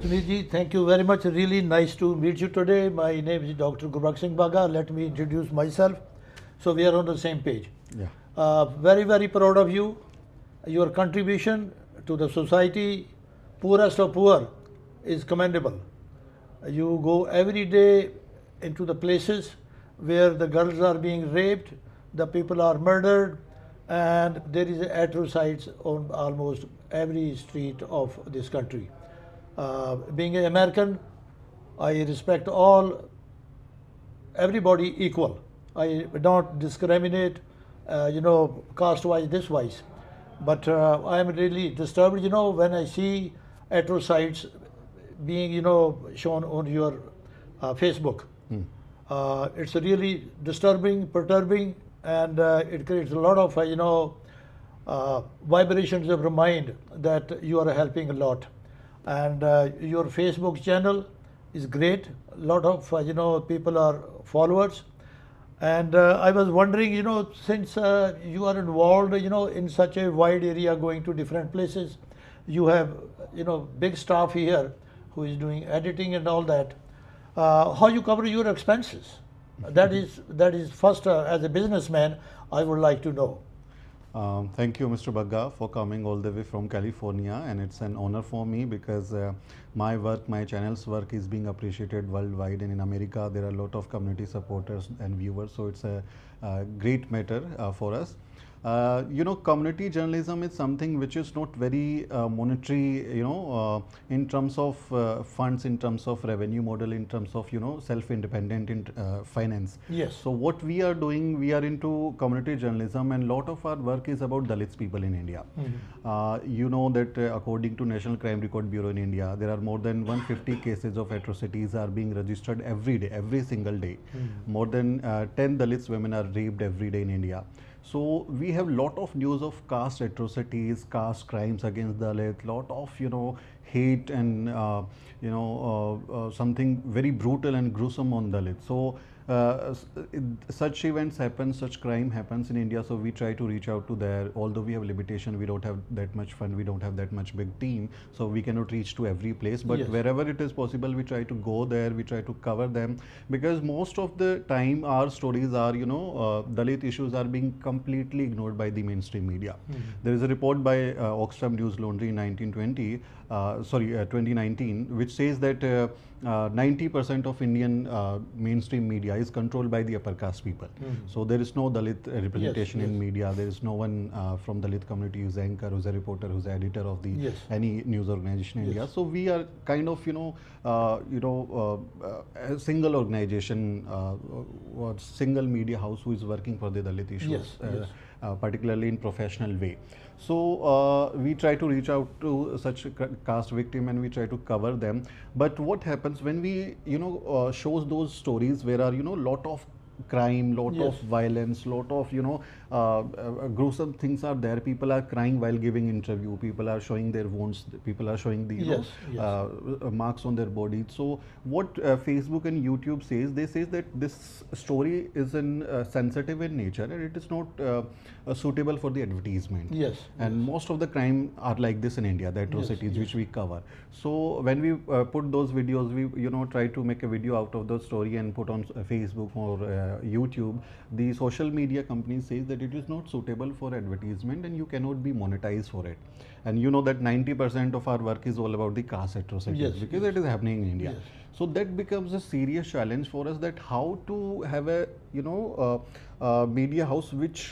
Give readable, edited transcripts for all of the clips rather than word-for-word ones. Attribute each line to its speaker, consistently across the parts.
Speaker 1: Sumit ji, thank you very much. Really nice to meet you today. My name is Dr. Gurbakhsh Singh Bagha. Let me introduce myself. So we are on the same page.
Speaker 2: Yeah.
Speaker 1: Very, very proud of you. Your contribution to the society, poorest of poor, is commendable. You go every day into the places where the girls are being raped, the people are murdered, and there is atrocities on almost every street of this country. Being an American, I respect everybody equal. I don't discriminate, caste-wise, this-wise. But I am really disturbed, when I see atrocities being, shown on your Facebook. It's really disturbing, perturbing, and it creates a lot of, vibrations of your mind that you are helping a lot. And your Facebook channel is great. A lot of, people are followers. And I was wondering, since you are involved, in such a wide area, going to different places, you have, big staff here who is doing editing and all that. How you cover your expenses? That is first, as a businessman, I would like to know.
Speaker 2: Thank you, Mr. Bagha, for coming all the way from California, and it's an honor for me because my work, my channel's work is being appreciated worldwide, and in America there are a lot of community supporters and viewers, so it's a great matter for us. Community journalism is something which is not very monetary, in terms of funds, in terms of revenue model, in terms of, self-independent in finance.
Speaker 1: Yes.
Speaker 2: So what we are doing, we are into community journalism, and lot of our work is about Dalit people in India. You know that according to National Crime Record Bureau in India, there are more than 150 cases of atrocities are being registered every day, every single day. More than 10 Dalits women are raped every day in India. So we have lot of news of caste atrocities, caste crimes against Dalit, lot of hate and something very brutal and gruesome on Dalit. So such events happen, such crime happens in India, so we try to reach out to there. Although we have limitation, we don't have that much fund, we don't have that much big team, so we cannot reach to every place, but
Speaker 1: yes,
Speaker 2: wherever it is possible, we try to go there, we try to cover them, because most of the time our stories are, Dalit issues are being completely ignored by the mainstream media. There is a report by Oxfam News Laundry in 2019, which says that 90% of Indian mainstream media is controlled by the upper caste people. So there is no Dalit representation in media. There is no one from Dalit community who's anchor, who's a reporter, who's an editor of the any news organization in India. So we are kind of a single organization or single media house who is working for the Dalit issues, particularly in professional way. So we try to reach out to such caste victim and we try to cover them. But what happens when we shows those stories where are lot of crime, lot of violence, lot of gruesome things are there. People are crying while giving interview. People are showing their wounds. People are showing the marks on their body. So what Facebook and YouTube says, they say that this story is sensitive in nature and it is not suitable for the advertisement. And most of the crime are like this in India, the atrocities which we cover. So when we put those videos, we try to make a video out of the story and put on Facebook or YouTube. The social media companies says that it is not suitable for advertisement and you cannot be monetized for it. And you know that 90% of our work is all about the caste atrocities because it is happening in India. So that becomes a serious challenge for us, that how to have a media house which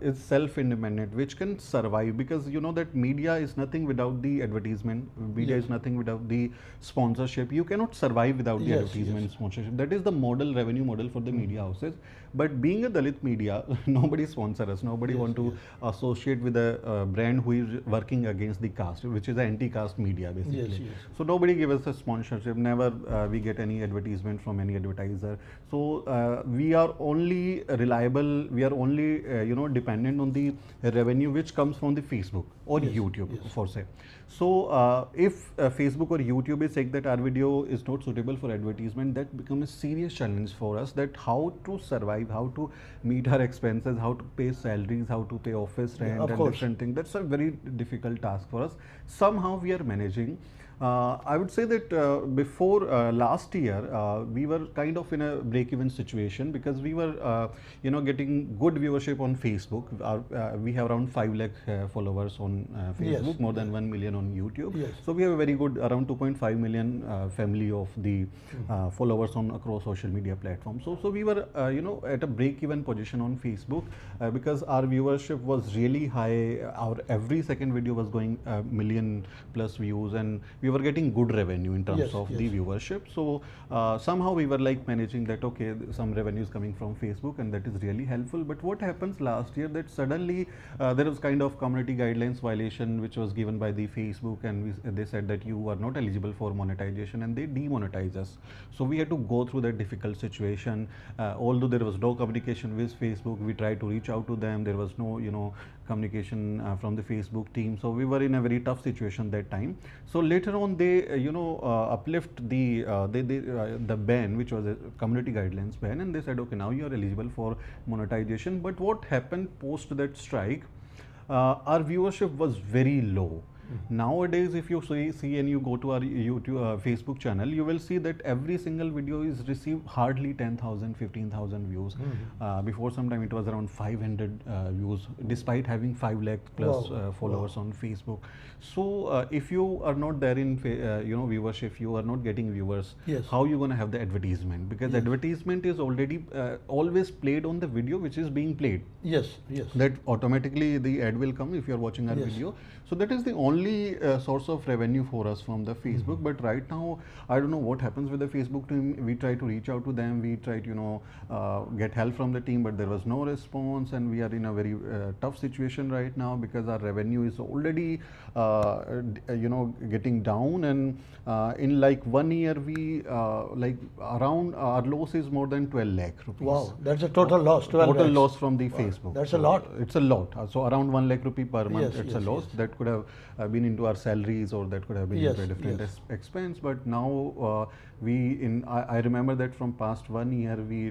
Speaker 2: is self-independent, which can survive, because that media is nothing without the advertisement, media is nothing without the sponsorship. You cannot survive without the advertisement sponsorship. That is the model, revenue model for the media houses. But being a Dalit media, nobody sponsors us, nobody want to associate with a brand who is working against the caste, which is an anti-caste media basically. So nobody gives us a sponsorship, never we get any advertisement from any advertiser. So we are only reliable, we are only dependent on the revenue which comes from the Facebook or YouTube for say. So if Facebook or YouTube is saying that our video is not suitable for advertisement, that becomes a serious challenge for us, that how to survive, how to meet our expenses, how to pay salaries, how to pay office rent and different things. That's a very difficult task for us. Somehow we are managing. I would say that before last year, we were kind of in a break-even situation because we were, getting good viewership on Facebook. We have around 5 lakh followers on Facebook,
Speaker 1: Yes.
Speaker 2: more than 1 million on YouTube.
Speaker 1: Yes.
Speaker 2: So we have a very good, around 2.5 million family of the followers on across social media platforms. So we were, at a break-even position on Facebook because our viewership was really high. Our every second video was going million plus views, and we were getting good revenue in terms
Speaker 1: Yes,
Speaker 2: of
Speaker 1: yes.
Speaker 2: the viewership. So somehow we were like managing that, okay, some revenue is coming from Facebook, and that is really helpful. But what happens last year that suddenly there was kind of community guidelines violation which was given by the Facebook, and they said that you are not eligible for monetization, and they demonetize us. So we had to go through that difficult situation. Although there was no communication with Facebook, we tried to reach out to them. There was no, communication from the Facebook team. So we were in a very tough situation that time. So later on, they uplift the ban, which was a community guidelines ban, and they said, okay, now you are eligible for monetization. But what happened post that strike? Our viewership was very low. Nowadays, if you see and you go to our YouTube, Facebook channel, you will see that every single video is received hardly 10,000, 15,000 views. Before some time, it was around 500 views, despite having 5 lakh plus
Speaker 1: Wow.
Speaker 2: followers on Facebook. So if you are not there in viewership, you are not getting viewers.
Speaker 1: Yes.
Speaker 2: How you gonna have the advertisement? Because advertisement is already always played on the video which is being played.
Speaker 1: Yes, yes.
Speaker 2: That automatically the ad will come if you are watching our
Speaker 1: Yes.
Speaker 2: video. So that is the only source of revenue for us from the Facebook. But right now, I don't know what happens with the Facebook team. We try to reach out to them. We try to get help from the team, but there was no response, and we are in a very tough situation right now because our revenue is already getting down, and in like 1 year we around our loss is more than 12 lakh rupees.
Speaker 1: Wow, that's a total loss. 12
Speaker 2: Total
Speaker 1: lakhs.
Speaker 2: loss from the Facebook.
Speaker 1: That's a lot.
Speaker 2: It's a lot. So around 1 lakh rupee per month,
Speaker 1: Yes,
Speaker 2: it's a
Speaker 1: yes,
Speaker 2: loss.
Speaker 1: yes.
Speaker 2: That could have been into our salaries, or that could have been
Speaker 1: Yes,
Speaker 2: into a different
Speaker 1: yes.
Speaker 2: expense. But now I remember that from past 1 year we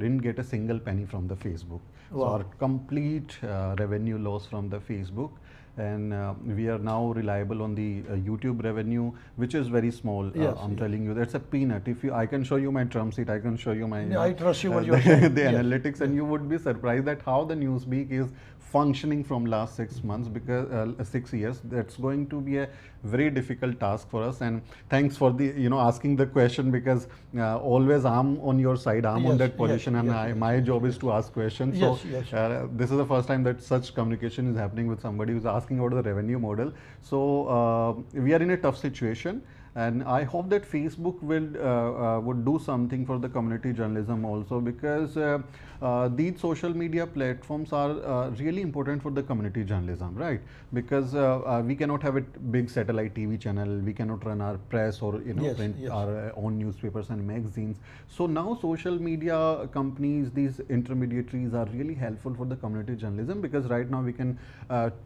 Speaker 2: didn't get a single penny from the Facebook. So
Speaker 1: Wow.
Speaker 2: our complete revenue loss from the Facebook. And we are now reliable on the YouTube revenue, which is very small.
Speaker 1: Yes,
Speaker 2: I'm
Speaker 1: yes.
Speaker 2: telling you, that's a peanut. I can show you my Trump sheet, I can show you my
Speaker 1: Yeah, I trust you what
Speaker 2: the,
Speaker 1: you're saying.
Speaker 2: the
Speaker 1: Yes.
Speaker 2: analytics, and you would be surprised at how the Newsbeak is functioning from last 6 months, because 6 years. That's going to be a very difficult task for us. And thanks for the asking the question, because always I'm on your side. I'm on
Speaker 1: Yes,
Speaker 2: that
Speaker 1: yes,
Speaker 2: position, and
Speaker 1: yes, yes,
Speaker 2: my job is to ask questions.
Speaker 1: Yes,
Speaker 2: So
Speaker 1: yes.
Speaker 2: this is the first time that such communication is happening with somebody who's asking about the revenue model. So we are in a tough situation. And I hope that Facebook would do something for the community journalism also, because these social media platforms are really important for the community journalism, right? Because we cannot have a big satellite TV channel, we cannot run our press or
Speaker 1: Yes,
Speaker 2: print
Speaker 1: yes.
Speaker 2: our own newspapers and magazines. So now social media companies, these intermediaries, are really helpful for the community journalism, because right now we can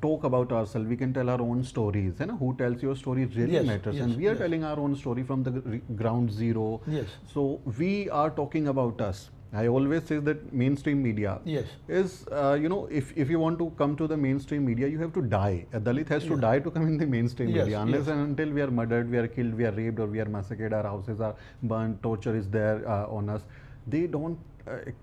Speaker 2: talk about ourselves, we can tell our own stories. Who tells your story really
Speaker 1: Yes,
Speaker 2: matters,
Speaker 1: yes,
Speaker 2: and we are
Speaker 1: yes.
Speaker 2: telling our own story from the ground zero.
Speaker 1: Yes.
Speaker 2: So we are talking about us. I always say that mainstream media
Speaker 1: Yes.
Speaker 2: is, if you want to come to the mainstream media, you have to die. A Dalit has to
Speaker 1: Yeah.
Speaker 2: die to come in the mainstream
Speaker 1: Yes,
Speaker 2: media. Unless
Speaker 1: yes.
Speaker 2: and until we are murdered, we are killed, we are raped, or we are massacred, our houses are burnt, torture is there on us, they don't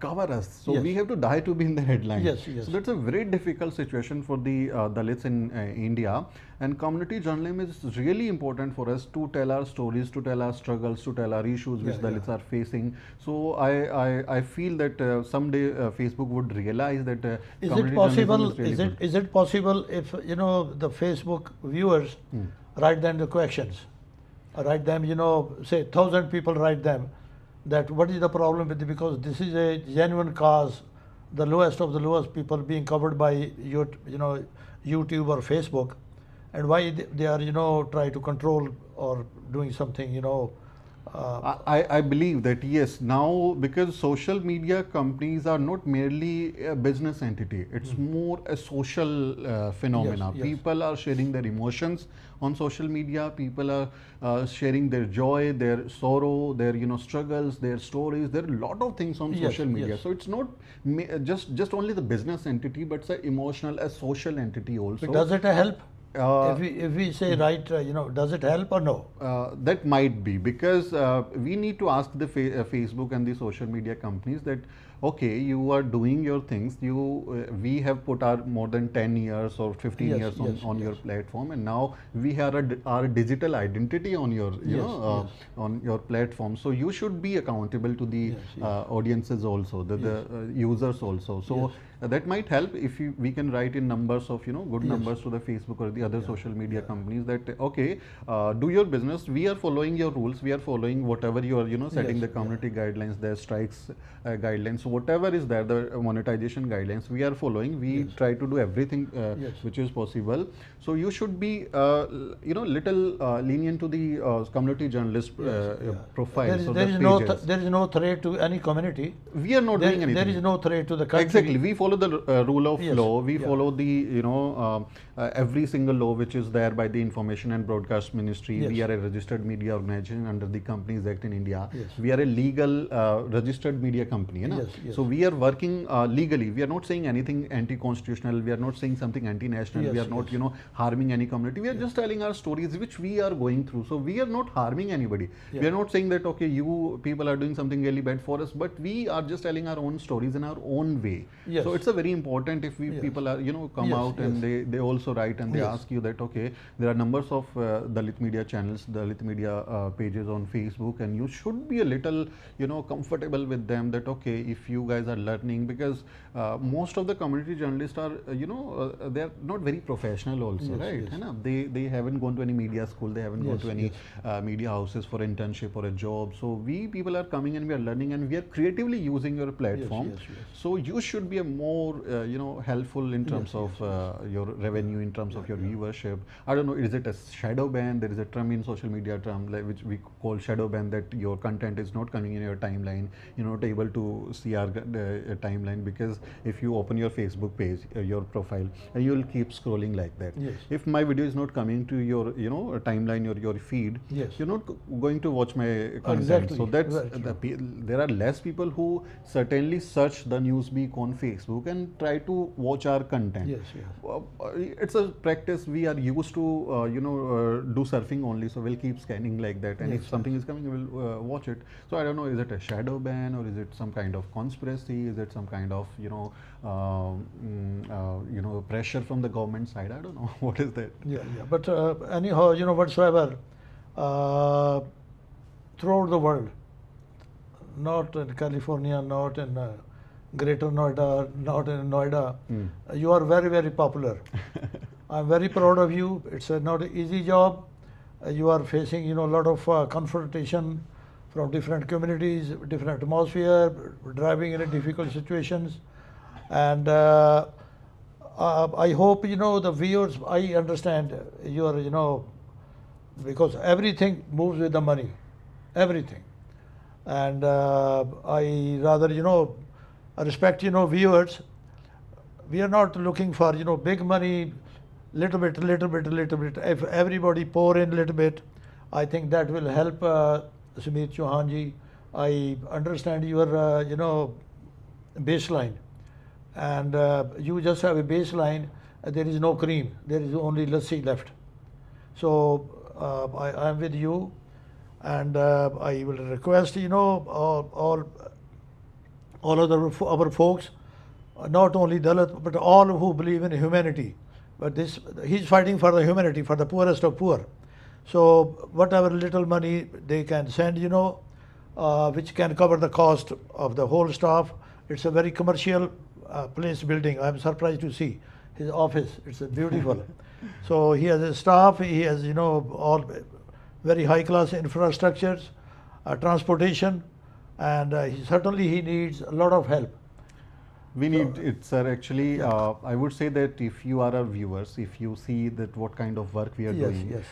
Speaker 2: cover us. So
Speaker 1: Yes.
Speaker 2: we have to die to be in the headline.
Speaker 1: Yes, yes.
Speaker 2: So that's a very difficult situation for the Dalits in India. And community journalism is really important for us to tell our stories, to tell our struggles, to tell our issues which
Speaker 1: Yeah,
Speaker 2: Dalits
Speaker 1: yeah.
Speaker 2: are facing. So I feel that someday Facebook would realize that
Speaker 1: Is
Speaker 2: community
Speaker 1: it possible?
Speaker 2: journalism is really good.
Speaker 1: Is it possible if the Facebook viewers write them the questions, write them, say 1,000 people write them, that what is the problem with it, because this is a genuine cause, the lowest of the lowest people being covered by YouTube or Facebook, and why they are try to control or doing something
Speaker 2: I believe that yes, now because social media companies are not merely a business entity, it's more a social phenomena.
Speaker 1: Yes, yes.
Speaker 2: People are sharing their emotions on social media, people are sharing their joy, their sorrow, their struggles, their stories. There are a lot of things on
Speaker 1: Yes,
Speaker 2: social media.
Speaker 1: yes.
Speaker 2: So it's not just only the business entity, but it's an emotional, a social entity also.
Speaker 1: But does it help? If we say right, does it help or no?
Speaker 2: That might be, because we need to ask the Facebook and the social media companies that, okay, you are doing your things, we have put our more than 10 years or 15
Speaker 1: Yes,
Speaker 2: years
Speaker 1: yes,
Speaker 2: on your
Speaker 1: yes.
Speaker 2: platform, and now we have our digital identity on your on your platform, so you should be accountable to the
Speaker 1: Yes, yes.
Speaker 2: audiences also, the users also. So
Speaker 1: Yes.
Speaker 2: that might help if we can write in numbers of good
Speaker 1: Yes.
Speaker 2: numbers to the Facebook or the other
Speaker 1: Yeah,
Speaker 2: social media
Speaker 1: yeah.
Speaker 2: companies that, okay, do your business, we are following your rules, we are following whatever you are setting
Speaker 1: Yes,
Speaker 2: the community guidelines, the strikes guidelines, whatever is there, the monetization guidelines we are following, we
Speaker 1: Yes.
Speaker 2: try to do everything
Speaker 1: Yes.
Speaker 2: which is possible. So you should be little lenient to the community journalist
Speaker 1: Yeah.
Speaker 2: profiles or
Speaker 1: There
Speaker 2: the
Speaker 1: is no
Speaker 2: pages.
Speaker 1: there is no threat to any community.
Speaker 2: We are not doing anything.
Speaker 1: There is no threat to the country.
Speaker 2: Exactly, we follow the rule of
Speaker 1: Yes,
Speaker 2: law. We
Speaker 1: yeah.
Speaker 2: follow the every single law which is there by the Information and Broadcast Ministry.
Speaker 1: Yes.
Speaker 2: We are a registered media organization under the Companies Act in India.
Speaker 1: Yes.
Speaker 2: We are a legal registered media company.
Speaker 1: Yes, yes.
Speaker 2: So we are working legally. We are not saying anything anti-constitutional. We are not saying something anti-national.
Speaker 1: Yes,
Speaker 2: we are not
Speaker 1: yes.
Speaker 2: harming any community. We are just telling our stories which we are going through. So we are not harming anybody.
Speaker 1: Yeah.
Speaker 2: We are not saying that, okay, you people are doing something really bad for us, but we are just telling our own stories in our own way.
Speaker 1: Yes.
Speaker 2: So it's a very important if we
Speaker 1: Yes.
Speaker 2: people are come
Speaker 1: Yes,
Speaker 2: out and they also write and they
Speaker 1: Yes.
Speaker 2: ask you that, okay, there are numbers of Dalit media channels, Dalit media pages on Facebook, and you should be a little comfortable with them, that, okay, if you guys are learning, because most of the community journalists are they are not very professional also,
Speaker 1: Yes,
Speaker 2: right?
Speaker 1: yes.
Speaker 2: है ना? They haven't gone to any media school, they haven't gone
Speaker 1: Yes,
Speaker 2: to any
Speaker 1: yes.
Speaker 2: media houses for internship or a job. So we people are coming and we are learning and we are creatively using your platform.
Speaker 1: Yes, yes.
Speaker 2: So you should be a more helpful in terms
Speaker 1: Yes,
Speaker 2: of your revenue, in terms of your viewership. I don't know, is it a shadow ban? There is a term in social media term which we call shadow ban, that your content is not coming in your timeline. You're not able to see our timeline, because if you open your Facebook page, your profile, and you'll keep scrolling like that.
Speaker 1: Yes.
Speaker 2: If my video is not coming to your timeline or your feed,
Speaker 1: Yes.
Speaker 2: you're not going to watch my content.
Speaker 1: Exactly.
Speaker 2: So that's
Speaker 1: Very true.
Speaker 2: there are less people who certainly search the Newsbeak on Facebook and try to watch our content.
Speaker 1: Yes, yes.
Speaker 2: It's a practice we are used to do surfing only, so we'll keep scanning like that, and
Speaker 1: Yes,
Speaker 2: if something is coming, we'll watch it. So I don't know, is it a shadow ban, or is it some kind of conspiracy? Is it some kind of pressure from the government side? I don't know what is that.
Speaker 1: Yeah, yeah. But anyhow, whatsoever, throughout the world, not in California, not in Greater Noida, not in Noida, you are very, very popular. I'm very proud of you. It's not an easy job. You are facing, a lot of confrontation from different communities, different atmosphere, driving in difficult situations. And I hope, the viewers, I understand your, because everything moves with the money, everything. And I rather, respect, viewers. We are not looking for, big money, little bit. If everybody pour in a little bit, I think that will help Sumit Chauhan ji. I understand your, baseline. And you just have a baseline, there is no cream, there is only lassi left. So I am with you, and I will request, all other our folks, not only Dalit, but all who believe in humanity. But he's fighting for the humanity, for the poorest of poor. So whatever little money they can send, which can cover the cost of the whole staff. It's a very commercial place building. I'm surprised to see his office. It's beautiful. So he has a staff. He has, all very high class infrastructures, transportation, and he needs a lot of help.
Speaker 2: We need it, sir. Actually, I would say that if you are our viewers, if you see that what kind of work we are doing,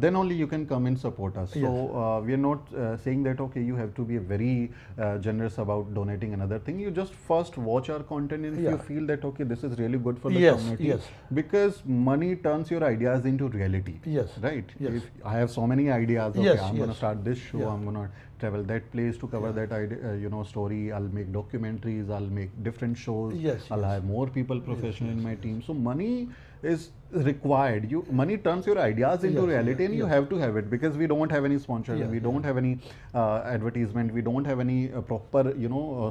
Speaker 2: then only you can come and support us. So we are not saying that, okay, you have to be very generous about donating another thing. You just first watch our content, and if you feel that, okay, this is really good for the community, because money turns your ideas into reality. Right? If I have so many ideas, okay, I'm going to start this show, I'm going to travel that place to cover that idea, story. I'll make documentaries, I'll make different shows, I'll have more people professional in my team. So money is required. Money turns your ideas into
Speaker 1: Yes,
Speaker 2: reality, and you
Speaker 1: yes.
Speaker 2: have to have it, because we don't have any sponsor,
Speaker 1: Yeah,
Speaker 2: we don't have any advertisement, we don't have any proper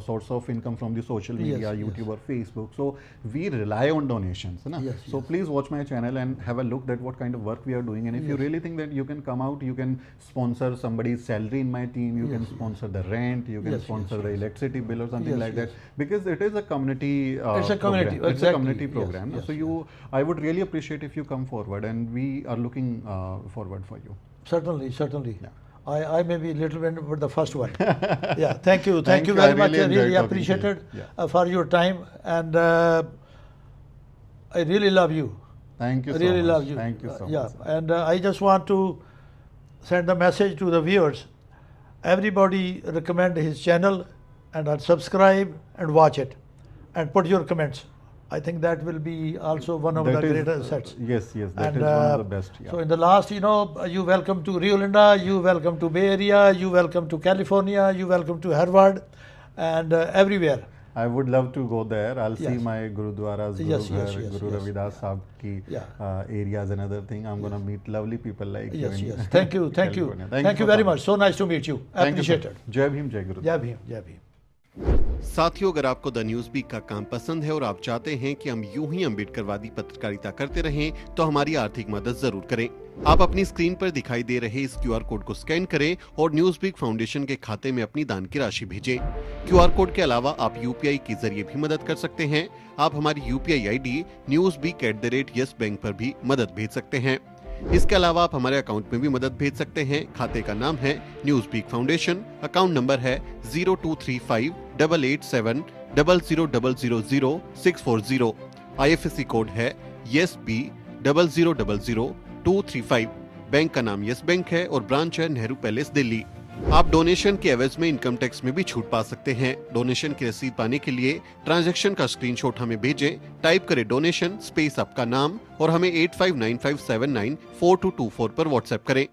Speaker 2: source of income from the social media,
Speaker 1: Yes,
Speaker 2: YouTube
Speaker 1: yes.
Speaker 2: or Facebook. So we rely on donations, na?
Speaker 1: Yes,
Speaker 2: So
Speaker 1: yes.
Speaker 2: please watch my channel and have a look at what kind of work we are doing. And if you
Speaker 1: Yes.
Speaker 2: really think that you can come out, you can sponsor somebody's salary in my team, you can
Speaker 1: Yes,
Speaker 2: sponsor the rent, you can
Speaker 1: Yes,
Speaker 2: sponsor
Speaker 1: yes,
Speaker 2: the
Speaker 1: yes.
Speaker 2: electricity bill or something
Speaker 1: Yes,
Speaker 2: like
Speaker 1: yes.
Speaker 2: that, because it is a community
Speaker 1: It's a community,
Speaker 2: program. It's a
Speaker 1: exactly.
Speaker 2: community
Speaker 1: Yes,
Speaker 2: program.
Speaker 1: yes,
Speaker 2: So I would really appreciate if you come forward, and we are looking forward for you.
Speaker 1: Certainly, certainly.
Speaker 2: Yeah.
Speaker 1: I may be a little bit with the first one. Yeah, thank you.
Speaker 2: Thank
Speaker 1: Thank you
Speaker 2: you.
Speaker 1: very
Speaker 2: I
Speaker 1: much.
Speaker 2: really
Speaker 1: I
Speaker 2: enjoyed
Speaker 1: really
Speaker 2: talking to you.
Speaker 1: appreciated
Speaker 2: Yeah.
Speaker 1: for your time, and I really love you.
Speaker 2: Thank you
Speaker 1: I
Speaker 2: so
Speaker 1: really
Speaker 2: much.
Speaker 1: love you.
Speaker 2: Thank you so
Speaker 1: Yeah,
Speaker 2: much.
Speaker 1: and I just want to send a message to the viewers. Everybody recommend his channel and subscribe and watch it, and put your comments. I think that will be also one of
Speaker 2: That
Speaker 1: the
Speaker 2: is,
Speaker 1: greater assets.
Speaker 2: Yes, that
Speaker 1: And
Speaker 2: is one of the best. Yeah.
Speaker 1: so in the last, you welcome to Rio Linda, you welcome to Bay Area, you welcome to California, you welcome to Harvard, and everywhere.
Speaker 2: I would love to go there. I'll see
Speaker 1: Yes.
Speaker 2: my Gurudwaras, Guru
Speaker 1: Yes,
Speaker 2: Ghar,
Speaker 1: yes, yes,
Speaker 2: Guru
Speaker 1: yes.
Speaker 2: Ravidas Sahib ki
Speaker 1: Yeah.
Speaker 2: areas and other thing. I'm going to meet lovely people like you.
Speaker 1: Yes,
Speaker 2: in
Speaker 1: yes. Thank you, thank you.
Speaker 2: California.
Speaker 1: Thank you
Speaker 2: for
Speaker 1: very
Speaker 2: coming.
Speaker 1: much. So nice to meet you.
Speaker 2: Thank you, sir.
Speaker 1: Appreciate it.
Speaker 2: Jai Bhim, Jai Guru.
Speaker 1: Jai Bhim, Jai Bhim.
Speaker 3: साथियों, अगर आपको the news beak का काम पसंद है और आप चाहते हैं कि हम यूं ही अम्बेडकरवादी पत्रकारिता करते रहें, तो हमारी आर्थिक मदद जरूर करें। आप अपनी स्क्रीन पर दिखाई दे रहे इस क्यूआर कोड को स्कैन करें और न्यूज बीक फाउंडेशन के खाते में अपनी दान की राशि भेजें। क्यूआर कोड के अलावा आप यूपीआई के जरिए भी मदद कर सकते हैं। आप हमारी यूपीआई आईडी newsbeak@yesbank पर भी मदद भेज सकते हैं। इसके अलावा आप हमारे अकाउंट में भी मदद भेज सकते हैं। खाते का नाम है न्यूज बीक फाउंडेशन, अकाउंट नंबर है 02358870000640। IFSC कोड है YesB000235। बैंक का नाम यस बैंक है और ब्रांच है नेहरू पैलेस, दिल्ली। आप डोनेशन के एवज में इनकम टैक्स में भी छूट पा सकते हैं। डोनेशन की रसीद पाने के लिए ट्रांजैक्शन का स्क्रीनशॉट हमें भेजें। टाइप करें डोनेशन स्पेस आपका नाम और हमें 8595794224 पर व्हाट्सएप करें।